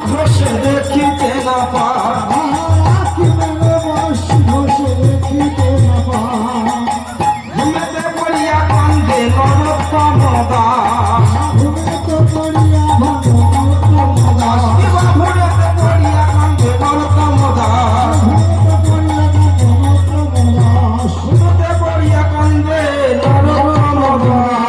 বসে দেখিতে না পাখি মেলে বসে দেখিতে না ঘুমেতে পড়িয়া কান্দে নরোত্তম দাস ঘুমেতে পড়িয়া ঘুমেতে পড়িয়া কান্দে নরোত্তম দাস ঘুমেতে পড়িয়া কান্দে নরোত্তম দাস।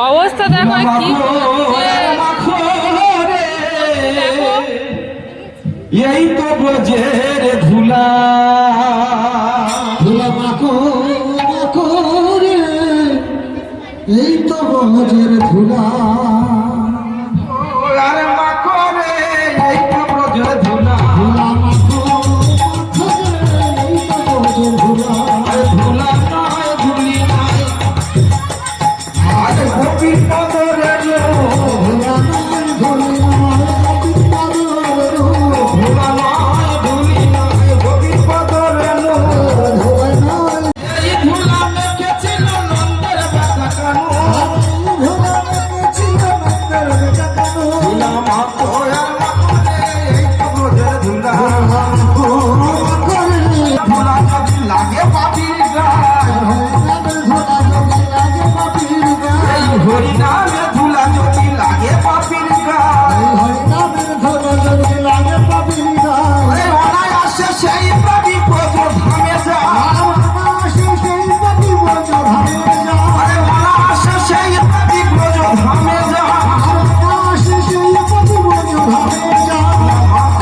অবস্থা দেখো কি এই তো ব্রজের ধুলা ধুলা মাখো মাখো রে এই তো ব্রজের ধুলা আরে মাখো রে এই তো ব্রজের ধুলা ধুলা মাখো মাখো রে এই তো ব্রজের ধুলা ধুলা নয় ধুলি নাই আরে গোপীর পদরে ধুলা নয় ধুলি নয় গোপীর পদরে ধুলা নয় ধুলি নয় গোপীর পদরে ধুলা নয় এই ধুলা মেখেছিল নন্দের বেটা কানু ধুলা মেখেছিল নন্দের বেটা কানু ধুলা মাখো আর মাখো রে এই তো ব্রজের ধুলা মাখো মাখো রে ধুলা যদি লাগে পাপির গায় হরিনামে ধুলা যদি লাগে পাপির গায় হরিনামের ধুলা যদি লাগে পাপির গায় অনায়াসে সেই পাপি ব্রজ ধামে যায় অনায়াসে সেই পাপি ব্রজ ধামে যায় আরে অনায়াসে সেই পাপি ব্রজ ধামে যায় অনায়াসে সেই পাপি ব্রজ ধামে যায়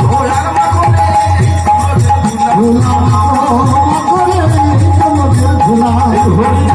ঘোড়ার মাখনে ধুলা মাখো মাখো রে ধুলা